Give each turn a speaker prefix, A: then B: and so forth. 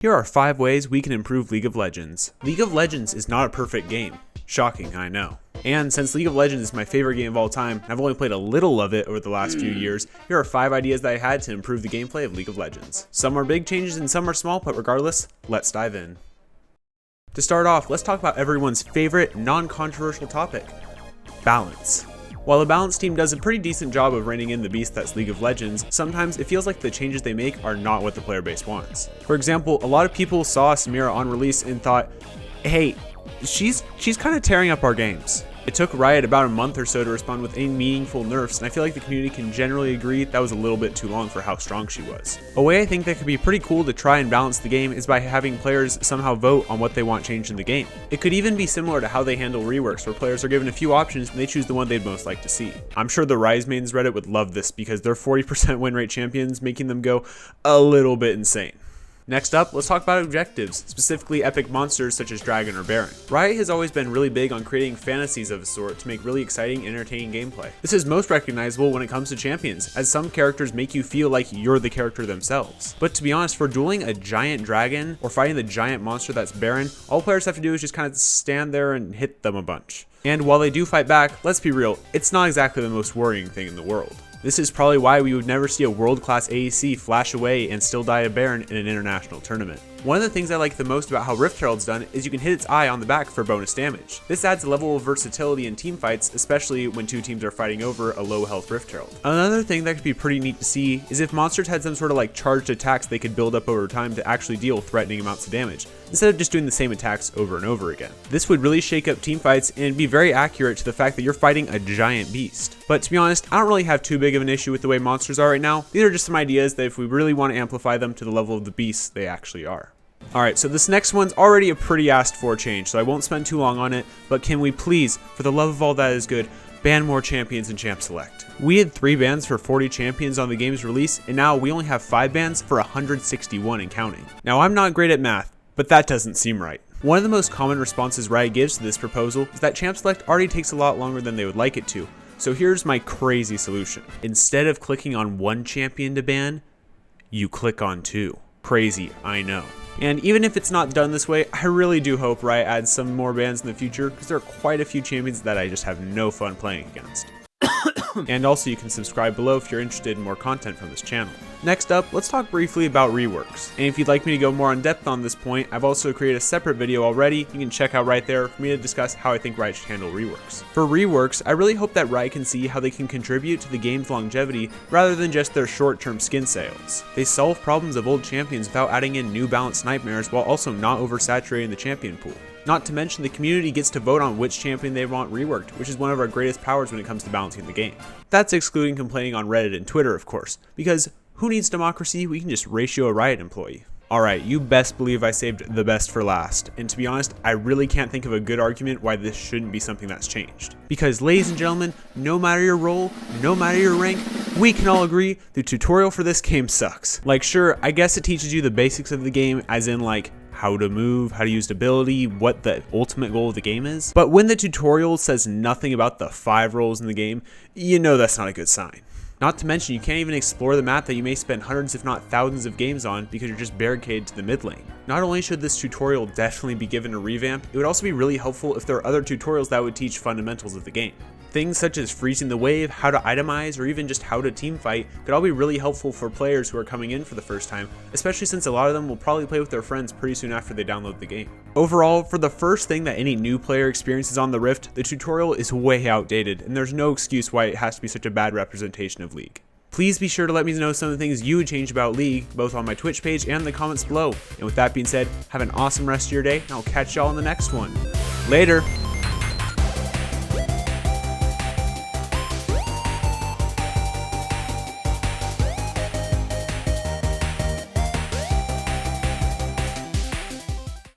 A: Here are 5 ways we can improve League of Legends. League of Legends is not a perfect game. Shocking, I know. And since League of Legends is my favorite game of all time, and I've only played a little of it over the last few years, here are 5 ideas that I had to improve the gameplay of League of Legends. Some are big changes and some are small, but regardless, let's dive in. To start off, let's talk about everyone's favorite non-controversial topic, balance. While the balance team does a pretty decent job of reining in the beast that's League of Legends, sometimes it feels like the changes they make are not what the player base wants. For example, a lot of people saw Samira on release and thought, hey, she's kind of tearing up our games. It took Riot about a month or so to respond with any meaningful nerfs, and I feel like the community can generally agree that was a little bit too long for how strong she was. A way I think that could be pretty cool to try and balance the game is by having players somehow vote on what they want changed in the game. It could even be similar to how they handle reworks, where players are given a few options and they choose the one they'd most like to see. I'm sure the Rise mains Reddit would love this because they're 40% win rate champions, making them go a little bit insane. Next up, let's talk about objectives, specifically epic monsters such as Dragon or Baron. Riot has always been really big on creating fantasies of a sort to make really exciting, entertaining gameplay. This is most recognizable when it comes to champions, as some characters make you feel like you're the character themselves. But to be honest, for dueling a giant dragon or fighting the giant monster that's Baron, all players have to do is just kind of stand there and hit them a bunch. And while they do fight back, let's be real, it's not exactly the most worrying thing in the world. This is probably why we would never see a world-class AEC flash away and still die a Baron in an international tournament. One of the things I like the most about how Rift Herald's done is you can hit its eye on the back for bonus damage. This adds a level of versatility in team fights, especially when 2 teams are fighting over a low health Rift Herald. Another thing that could be pretty neat to see is if monsters had some sort of like charged attacks they could build up over time to actually deal threatening amounts of damage, instead of just doing the same attacks over and over again. This would really shake up team fights and be very accurate to the fact that you're fighting a giant beast. But to be honest, I don't really have too big of an issue with the way monsters are right now. These are just some ideas that if we really want to amplify them to the level of the beasts they actually are. Alright, so this next one's already a pretty asked for change, so I won't spend too long on it, but can we please, for the love of all that is good, ban more champions in Champ Select? We had 3 bans for 40 champions on the game's release, and now we only have 5 bans for 161 and counting. Now I'm not great at math, but that doesn't seem right. One of the most common responses Riot gives to this proposal is that Champ Select already takes a lot longer than they would like it to, so here's my crazy solution. Instead of clicking on 1 champion to ban, you click on 2. Crazy, I know. And even if it's not done this way, I really do hope Riot adds some more bans in the future, because there are quite a few champions that I just have no fun playing against. And also you can subscribe below if you're interested in more content from this channel. Next up, let's talk briefly about reworks. And if you'd like me to go more in depth on this point, I've also created a separate video already you can check out right there for me to discuss how I think Riot should handle reworks. For reworks, I really hope that Riot can see how they can contribute to the game's longevity rather than just their short-term skin sales. They solve problems of old champions without adding in new balanced nightmares while also not oversaturating the champion pool. Not to mention, the community gets to vote on which champion they want reworked, which is one of our greatest powers when it comes to balancing the game. That's excluding complaining on Reddit and Twitter, of course, because who needs democracy? We can just ratio a Riot employee. Alright, you best believe I saved the best for last, and to be honest, I really can't think of a good argument why this shouldn't be something that's changed. Because ladies and gentlemen, no matter your role, no matter your rank, we can all agree the tutorial for this game sucks. Like sure, I guess it teaches you the basics of the game, as in like, how to move, how to use ability, what the ultimate goal of the game is. But when the tutorial says nothing about the 5 roles in the game, you know that's not a good sign. Not to mention, you can't even explore the map that you may spend hundreds if not thousands of games on because you're just barricaded to the mid lane. Not only should this tutorial definitely be given a revamp, it would also be really helpful if there are other tutorials that would teach fundamentals of the game. Things such as freezing the wave, how to itemize, or even just how to teamfight could all be really helpful for players who are coming in for the first time, especially since a lot of them will probably play with their friends pretty soon after they download the game. Overall, for the first thing that any new player experiences on the Rift, the tutorial is way outdated, and there's no excuse why it has to be such a bad representation of League. Please be sure to let me know some of the things you would change about League, both on my Twitch page and in the comments below. And with that being said, have an awesome rest of your day, and I'll catch y'all in the next one. Later!